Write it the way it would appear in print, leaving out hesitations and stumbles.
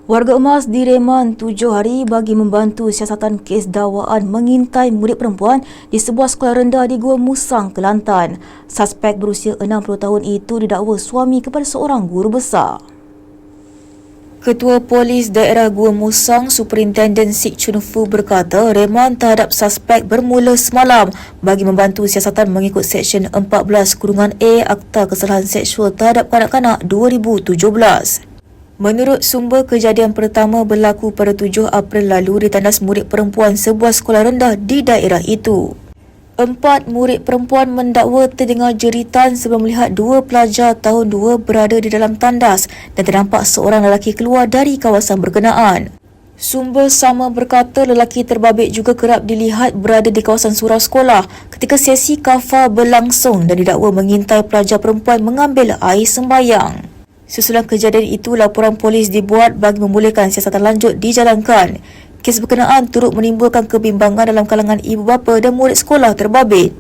Warga emas direman 7 hari bagi membantu siasatan kes dakwaan mengintai murid perempuan di sebuah sekolah rendah di Gua Musang, Kelantan. Suspek berusia 60 tahun itu didakwa suami kepada seorang guru besar. Ketua Polis Daerah Gua Musang, Superintendent Sik Chun Fu berkata reman terhadap suspek bermula semalam bagi membantu siasatan mengikut Seksyen 14(A) Akta Kesalahan Seksual Terhadap Kanak-kanak 2017. Menurut sumber, kejadian pertama berlaku pada 7 April lalu di tandas murid perempuan sebuah sekolah rendah di daerah itu. 4 murid perempuan mendakwa terdengar jeritan sebelum melihat 2 pelajar tahun 2 berada di dalam tandas dan ternampak seorang lelaki keluar dari kawasan berkenaan. Sumber sama berkata lelaki terbabit juga kerap dilihat berada di kawasan surau sekolah ketika sesi kafar berlangsung dan didakwa mengintai pelajar perempuan mengambil air sembahyang. Susulan kejadian itu, laporan polis dibuat bagi membolehkan siasatan lanjut dijalankan. Kes berkenaan turut menimbulkan kebimbangan dalam kalangan ibu bapa dan murid sekolah terbabit.